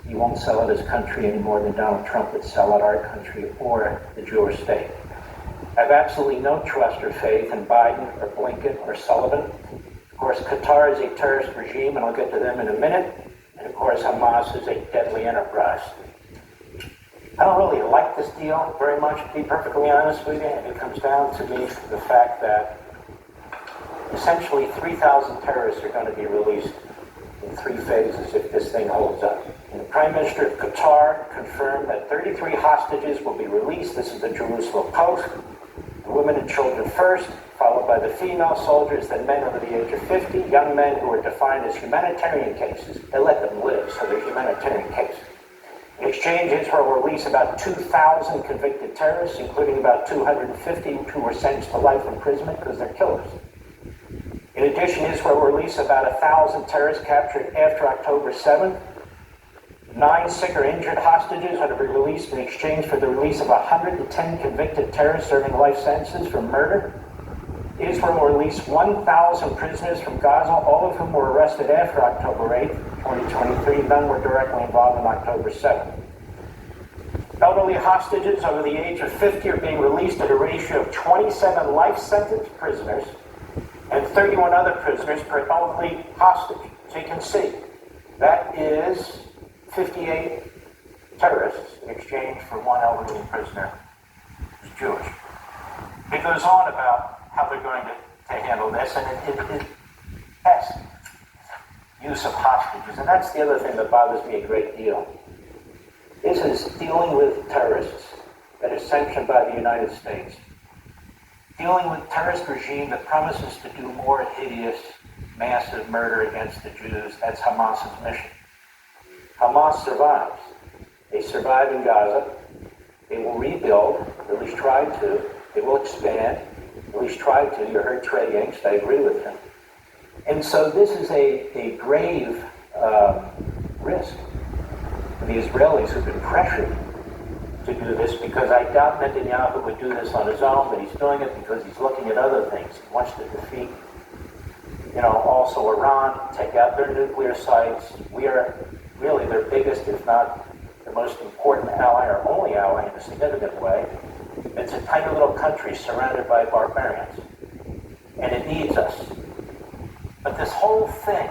He won't sell out his country any more than Donald Trump would sell out our country or the Jewish state. I have absolutely no trust or faith in Biden or Blinken or Sullivan. Of course, Qatar is a terrorist regime, and I'll get to them in a minute. And of course, Hamas is a deadly enterprise. I don't really like this deal very much, to be perfectly honest with you. And it comes down to me the fact that essentially 3,000 terrorists are going to be released in 3 phases if this thing holds up. And the Prime Minister of Qatar confirmed that 33 hostages will be released. This is the Jerusalem Post. The women and children first, followed by the female soldiers, then men over the age of 50, young men who are defined as humanitarian cases. They let them live, so they're humanitarian cases. In exchange, Israel will release about 2,000 convicted terrorists, including about 250 who were sentenced to life imprisonment because they're killers. In addition, Israel will release about 1,000 terrorists captured after October 7th. 9 sick or injured hostages are to be released in exchange for the release of 110 convicted terrorists serving life sentences for murder. Israel will release 1,000 prisoners from Gaza, all of whom were arrested after October 8th, 2023. None were directly involved in October 7th. Elderly hostages over the age of 50 are being released at a ratio of 27 life sentence prisoners and 31 other prisoners per elderly hostage. So you can see, that is 58 terrorists in exchange for 1 elderly prisoner who's Jewish. It goes on about how they're going to handle this, and it has use of hostages. And that's the other thing that bothers me a great deal. This is dealing with terrorists that is sanctioned by the United States. Dealing with a terrorist regime that promises to do more hideous, massive murder against the Jews. That's Hamas's mission. Hamas survives. They survive in Gaza. They will rebuild, at least try to. They will expand, at least try to. You heard Trey Yingst, I agree with him. And so this is a grave risk for the Israelis who've been pressured to do this, because I doubt Netanyahu would do this on his own, but he's doing it because he's looking at other things. He wants to defeat, also Iran, take out their nuclear sites. We are really their biggest, if not the most important ally, or only ally in a significant way. It's a tiny little country surrounded by barbarians, and it needs us. But this whole thing,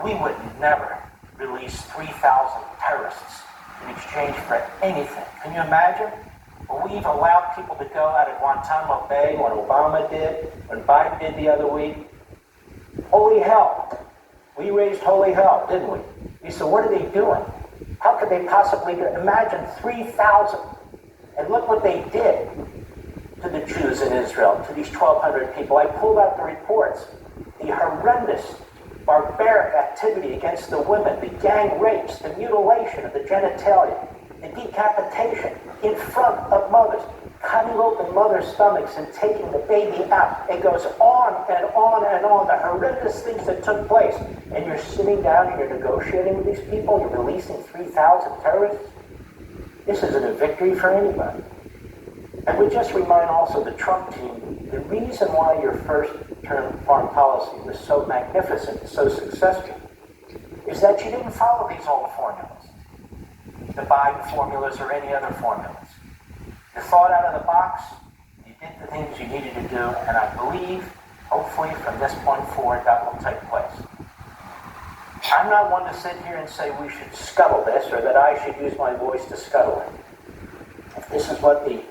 we would never release 3,000 terrorists in exchange for anything. Can you imagine? We've allowed people to go out of Guantanamo Bay, when Obama did, when Biden did the other week. Holy hell. We raised holy hell, didn't we? We said, what are they doing? How could they possibly do it? Imagine 3,000. And look what they did to the Jews in Israel, to these 1,200 people. I pulled out the reports. The horrendous, barbaric activity against the women, the gang rapes, the mutilation of the genitalia, the decapitation in front of mothers, cutting open mothers' stomachs and taking the baby out. It goes on and on and on, the horrendous things that took place. And you're sitting down and you're negotiating with these people, you're releasing 3,000 terrorists. This isn't a victory for anybody. And we just remind also the Trump team, the reason why your first-term foreign policy was so magnificent, so successful, is that you didn't follow these old formulas, the Biden formulas or any other formulas. You thought out of the box, you did the things you needed to do, and I believe, hopefully, from this point forward, that will take place. I'm not one to sit here and say we should scuttle this, or that I should use my voice to scuttle it. If this is what the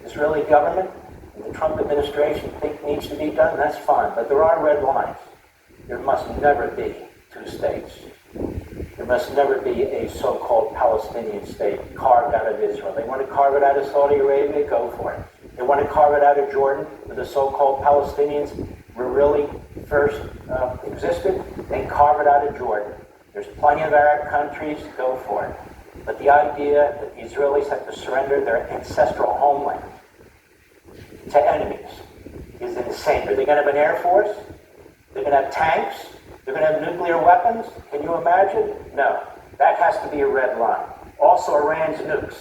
Israeli government and the Trump administration think needs to be done, that's fine. But there are red lines. There must never be 2 states. There must never be a so-called Palestinian state carved out of Israel. They want to carve it out of Saudi Arabia, go for it. They want to carve it out of Jordan, where the so-called Palestinians were really first existed, then carve it out of Jordan. There's plenty of Arab countries, go for it. But the idea that the Israelis have to surrender their ancestral homeland to enemies is insane. Are they going to have an air force? They're going to have tanks? They're going to have nuclear weapons? Can you imagine? No. That has to be a red line. Also, Iran's nukes.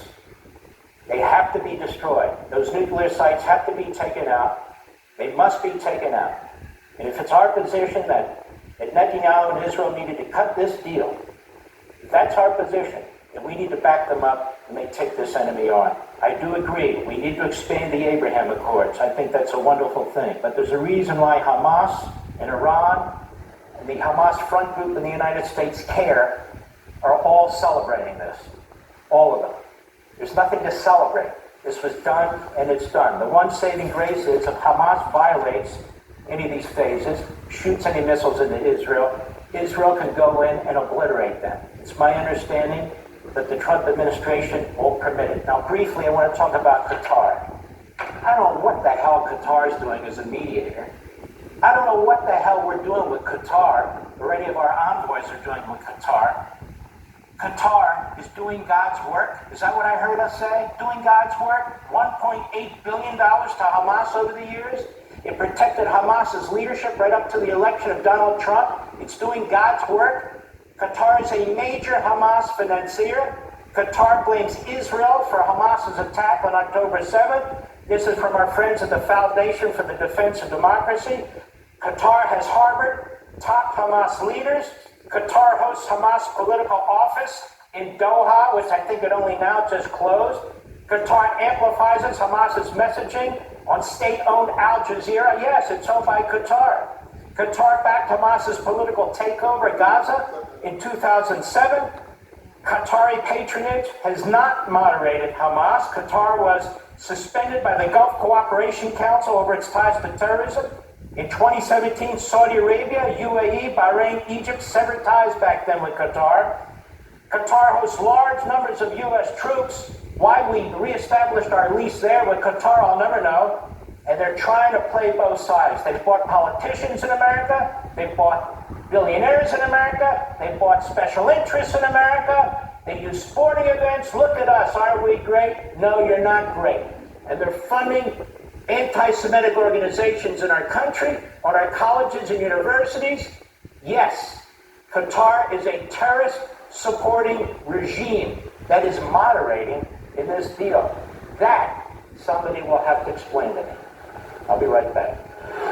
They have to be destroyed. Those nuclear sites have to be taken out. They must be taken out. And if it's our position that Netanyahu and Israel needed to cut this deal That's our position, and we need to back them up when they take this enemy on. I do agree, we need to expand the Abraham Accords. I think that's a wonderful thing. But there's a reason why Hamas and Iran and the Hamas front group in the United States CARE are all celebrating this. All of them. There's nothing to celebrate. This was done, and it's done. The one saving grace is if Hamas violates any of these phases, shoots any missiles into Israel, Israel can go in and obliterate them. It's my understanding that the Trump administration won't permit it. Now, briefly, I want to talk about Qatar. I don't know what the hell Qatar is doing as a mediator. I don't know what the hell we're doing with Qatar, or any of our envoys are doing with Qatar. Qatar is doing God's work. Is that what I heard us say? Doing God's work? $1.8 billion to Hamas over the years. It protected Hamas's leadership right up to the election of Donald Trump. It's doing God's work. Qatar is a major Hamas financier. Qatar blames Israel for Hamas's attack on October 7th. This is from our friends at the Foundation for the Defense of Democracy. Qatar has harbored top Hamas leaders. Qatar hosts Hamas political office in Doha, which I think it only now just closed. Qatar amplifies Hamas's messaging on state-owned Al Jazeera. Yes, it's owned by Qatar. Qatar backed Hamas's political takeover of Gaza in 2007. Qatari patronage has not moderated Hamas. Qatar was suspended by the Gulf Cooperation Council over its ties to terrorism. In 2017, Saudi Arabia, UAE, Bahrain, Egypt severed ties back then with Qatar. Qatar hosts large numbers of U.S. troops. Why we reestablished our lease there with Qatar, I'll never know. And they're trying to play both sides. They've bought politicians in America. They've bought billionaires in America. They've bought special interests in America. They use sporting events. Look at us. Aren't we great? No, you're not great. And they're funding anti-Semitic organizations in our country, on our colleges and universities. Yes, Qatar is a terrorist-supporting regime that is moderating in this deal. That somebody will have to explain to me. I'll be right back.